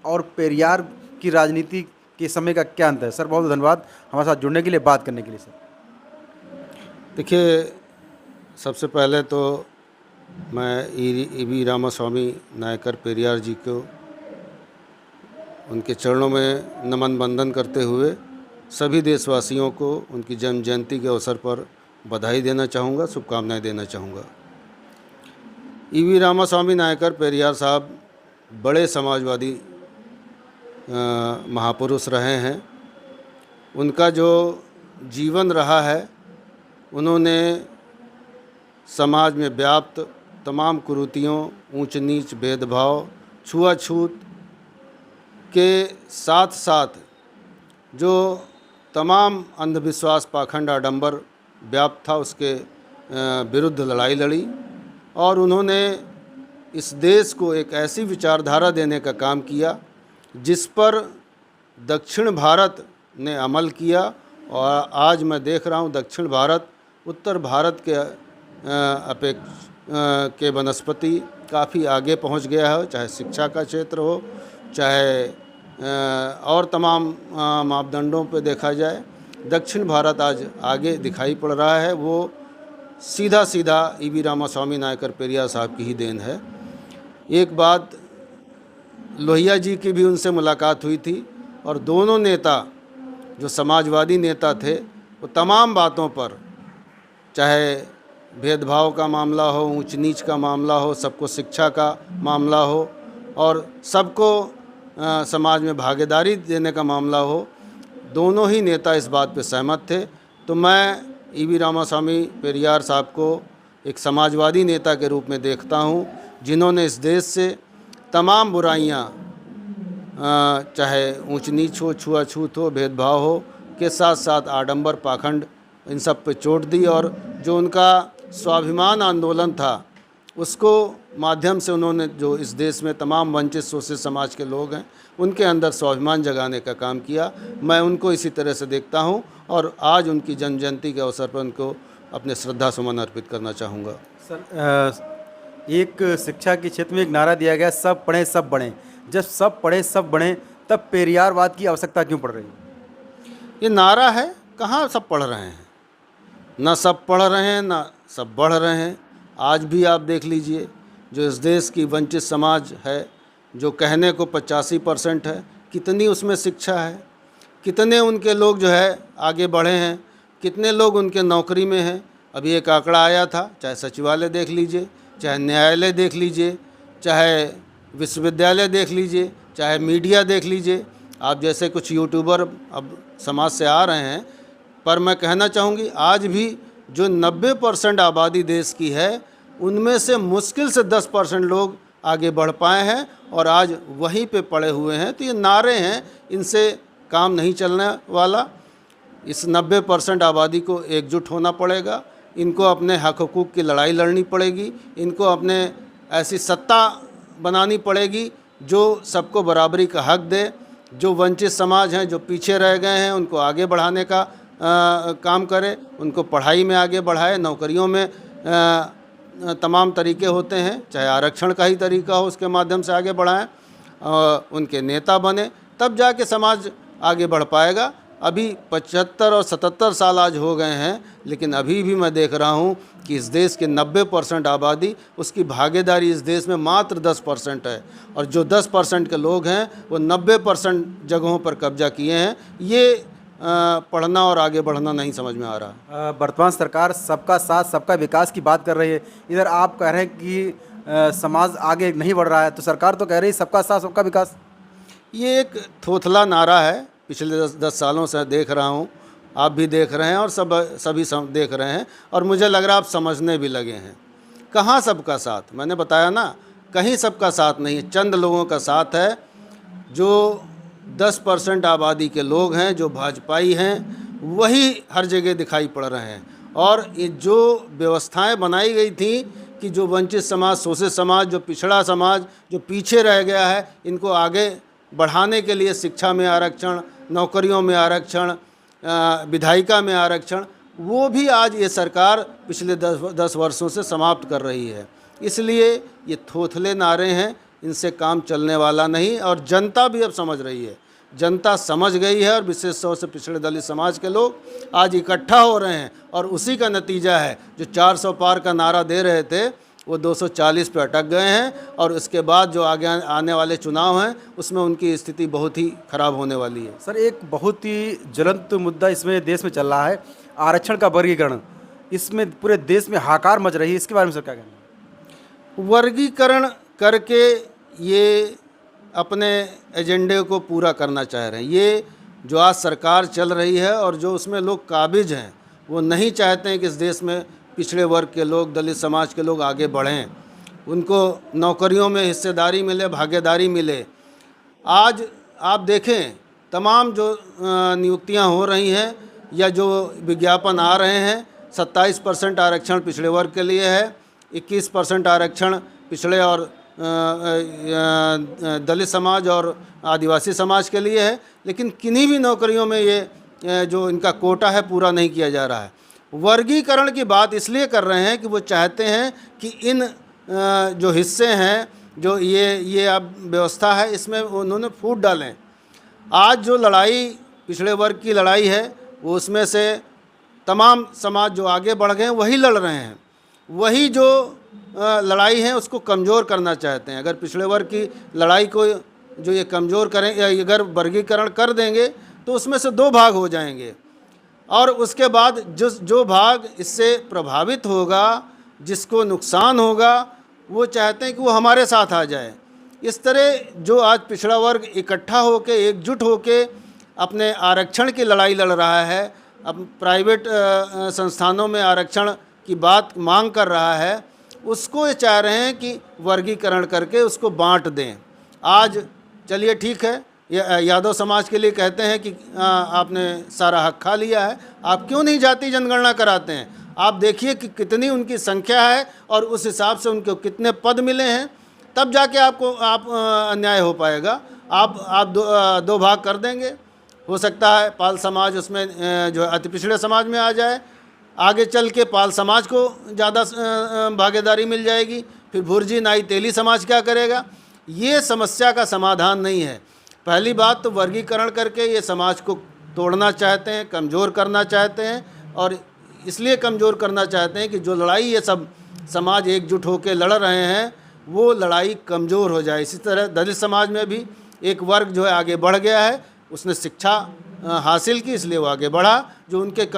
और पेरियार की राजनीति के समय का क्या अंतर है? सर बहुत धन्यवाद हमारे साथ जुड़ने के लिए, बात करने के लिए सर। देखिए, सबसे पहले तो मैं ईवी रामास्वामी नायकर पेरियार जी को उनके चरणों में नमन बंदन करते हुए सभी देशवासियों को उनकी जन्म जयंती के अवसर पर बधाई देना चाहूँगा, शुभकामनाएं देना चाहूँगा। ईवी रामास्वामी नायकर पेरियार साहब बड़े समाजवादी महापुरुष रहे हैं। उनका जो जीवन रहा है, उन्होंने समाज में व्याप्त तमाम कुरीतियों, ऊंच नीच, भेदभाव, छुआछूत के साथ साथ जो तमाम अंधविश्वास, पाखंड, आडंबर व्याप्त था, उसके विरुद्ध लड़ाई लड़ी और उन्होंने इस देश को एक ऐसी विचारधारा देने का काम किया जिस पर दक्षिण भारत ने अमल किया। और आज मैं देख रहा हूँ दक्षिण भारत उत्तर भारत के के वनस्पति काफ़ी आगे पहुँच गया है, चाहे शिक्षा का क्षेत्र हो, चाहे और तमाम मापदंडों पे देखा जाए। दक्षिण भारत आज आगे दिखाई पड़ रहा है। वो सीधा सीधा ईवी रामास्वामी नायकर पेरियार साहब की ही देन है। एक बात, लोहिया जी की भी उनसे मुलाकात हुई थी और दोनों नेता जो समाजवादी नेता थे, वो तमाम बातों पर, चाहे भेदभाव का मामला हो, ऊंच नीच का मामला हो, सबको शिक्षा का मामला हो और सबको समाज में भागीदारी देने का मामला हो, दोनों ही नेता इस बात पे सहमत थे। तो मैं ईवी रामास्वामी पेरियार साहब को एक समाजवादी नेता के रूप में देखता हूँ, जिन्होंने इस देश से तमाम बुराइयाँ, चाहे ऊंच नीच हो, छुआछूत हो, भेदभाव हो, के साथ साथ आडंबर, पाखंड, इन सब पे चोट दी और जो उनका स्वाभिमान आंदोलन था, उसको माध्यम से उन्होंने जो इस देश में तमाम वंचित शोषित समाज के लोग हैं, उनके अंदर स्वाभिमान जगाने का काम किया। मैं उनको इसी तरह से देखता हूं और आज उनकी जन्म जयंती के अवसर पर उनको अपने श्रद्धा सुमन अर्पित करना चाहूँगा। सर एक शिक्षा के क्षेत्र में एक नारा दिया गया, सब पढ़ें सब बढ़ें। जब सब पढ़ें सब बढ़ें, तब पेरियारवाद की आवश्यकता क्यों पड़ रही है? ये नारा है, कहाँ सब पढ़ रहे हैं? ना सब पढ़ रहे हैं, ना सब बढ़ रहे हैं। आज भी आप देख लीजिए, जो इस देश की वंचित समाज है, जो कहने को 85% है, कितनी उसमें शिक्षा है, कितने उनके लोग जो है आगे बढ़े हैं, कितने लोग उनके नौकरी में हैं। अभी एक आंकड़ा आया था, चाहे सचिवालय देख लीजिए, चाहे न्यायालय देख लीजिए, चाहे विश्वविद्यालय देख लीजिए, चाहे मीडिया देख लीजिए। आप जैसे कुछ यूट्यूबर अब समाज से आ रहे हैं, पर मैं कहना चाहूँगी आज भी जो 90% आबादी देश की है, उनमें से मुश्किल से 10% लोग आगे बढ़ पाए हैं और आज वहीं पे पड़े हुए हैं। तो ये नारे हैं, इनसे काम नहीं चलने वाला। इस 90% आबादी को एकजुट होना पड़ेगा, इनको अपने हक हुकूक की लड़ाई लड़नी पड़ेगी, इनको अपने ऐसी सत्ता बनानी पड़ेगी जो सबको बराबरी का हक दे। जो वंचित समाज हैं, जो पीछे रह गए हैं, उनको आगे बढ़ाने का काम करे, उनको पढ़ाई में आगे बढ़ाए, नौकरियों में तमाम तरीके होते हैं, चाहे आरक्षण का ही तरीका हो, उसके माध्यम से आगे बढ़ाएं, उनके नेता बने, तब जाके समाज आगे बढ़ पाएगा। अभी 75 और 77 साल आज हो गए हैं, लेकिन अभी भी मैं देख रहा हूँ कि इस देश के 90% आबादी, उसकी भागीदारी इस देश में मात्र 10% है और जो 10% के लोग हैं वो 90% जगहों पर कब्जा किए हैं। ये पढ़ना और आगे बढ़ना नहीं समझ में आ रहा। वर्तमान सरकार सबका साथ सबका विकास की बात कर रही है, इधर आप कह रहे हैं कि समाज आगे नहीं बढ़ रहा है, तो सरकार तो कह रही है सबका साथ सबका विकास। ये एक थोथला नारा है, पिछले 10 सालों से देख रहा हूँ, आप भी देख रहे हैं और सभी देख रहे हैं और मुझे लग रहा है आप समझने भी लगे हैं। कहाँ सबका साथ? मैंने बताया ना, कहीं सबका साथ नहीं है, चंद लोगों का साथ है। जो 10% आबादी के लोग हैं, जो भाजपाई हैं, वही हर जगह दिखाई पड़ रहे हैं। और ये जो व्यवस्थाएं बनाई गई थी कि जो वंचित समाज, शोषित समाज, जो पिछड़ा समाज, जो पीछे रह गया है, इनको आगे बढ़ाने के लिए शिक्षा में आरक्षण, नौकरियों में आरक्षण, विधायिका में आरक्षण, वो भी आज ये सरकार पिछले 10 वर्षों से समाप्त कर रही है। इसलिए ये थोथले नारे हैं, इनसे काम चलने वाला नहीं। और जनता भी अब समझ रही है, जनता समझ गई है, और विशेष तौर से पिछड़े दलित समाज के लोग आज इकट्ठा हो रहे हैं। और उसी का नतीजा है, जो 400 पार का नारा दे रहे थे वो 240 पे अटक गए हैं। और इसके बाद जो आगे आने वाले चुनाव हैं उसमें उनकी स्थिति बहुत ही खराब होने वाली है। सर, एक बहुत ही ज्वलंत मुद्दा इसमें देश में चल रहा है, आरक्षण का वर्गीकरण। इसमें पूरे देश में हाहाकार मच रही है, इसके बारे में सर क्या कहना है? वर्गीकरण करके ये अपने एजेंडे को पूरा करना चाह रहे हैं। ये जो आज सरकार चल रही है और जो उसमें लोग काबिज हैं, वो नहीं चाहते हैं कि इस देश में पिछड़े वर्ग के लोग, दलित समाज के लोग आगे बढ़ें, उनको नौकरियों में हिस्सेदारी मिले, भागीदारी मिले। आज आप देखें, तमाम जो नियुक्तियां हो रही हैं या जो विज्ञापन आ रहे हैं, 27% आरक्षण पिछड़े वर्ग के लिए है, 21% आरक्षण पिछड़े और दलित समाज और आदिवासी समाज के लिए है। लेकिन किन्हीं भी नौकरियों में ये जो इनका कोटा है पूरा नहीं किया जा रहा है। वर्गीकरण की बात इसलिए कर रहे हैं कि वो चाहते हैं कि इन जो हिस्से हैं, जो ये अब व्यवस्था है, इसमें उन्होंने फूट डालें। आज जो लड़ाई पिछड़े वर्ग की लड़ाई है, वो उसमें से तमाम समाज जो आगे बढ़ गए हैं वही लड़ रहे हैं। वही जो लड़ाई है उसको कमज़ोर करना चाहते हैं। अगर पिछड़े वर्ग की लड़ाई को जो ये कमज़ोर करें या अगर वर्गीकरण कर देंगे तो उसमें से 2 भाग हो जाएंगे। और उसके बाद जो भाग इससे प्रभावित होगा, जिसको नुकसान होगा, वो चाहते हैं कि वो हमारे साथ आ जाए। इस तरह जो आज पिछड़ा वर्ग इकट्ठा होके, एकजुट होके अपने आरक्षण की लड़ाई लड़ रहा है, अब प्राइवेट संस्थानों में आरक्षण की बात मांग कर रहा है, उसको ये चाह रहे हैं कि वर्गीकरण करके उसको बांट दें। आज चलिए ठीक है, यादव समाज के लिए कहते हैं कि आपने सारा हक खा लिया है, आप क्यों नहीं जाति जनगणना कराते हैं? आप देखिए कि कितनी उनकी संख्या है और उस हिसाब से उनको कितने पद मिले हैं, तब जाके आपको अन्याय हो पाएगा। आप दो भाग कर देंगे, हो सकता है पाल समाज उसमें जो अति पिछड़े समाज में आ जाए, आगे चल के पाल समाज को ज़्यादा भागीदारी मिल जाएगी, फिर भुर्जी नाई तेली समाज क्या करेगा? ये समस्या का समाधान नहीं है। पहली बात तो वर्गीकरण करके ये समाज को तोड़ना चाहते हैं, कमज़ोर करना चाहते हैं। और इसलिए कमज़ोर करना चाहते हैं कि जो लड़ाई ये सब समाज एकजुट होकर लड़ रहे हैं वो लड़ाई कमज़ोर हो जाए। इसी तरह दलित समाज में भी एक वर्ग जो है आगे बढ़ गया है, उसने शिक्षा हासिल की इसलिए वो आगे बढ़ा, जो उनके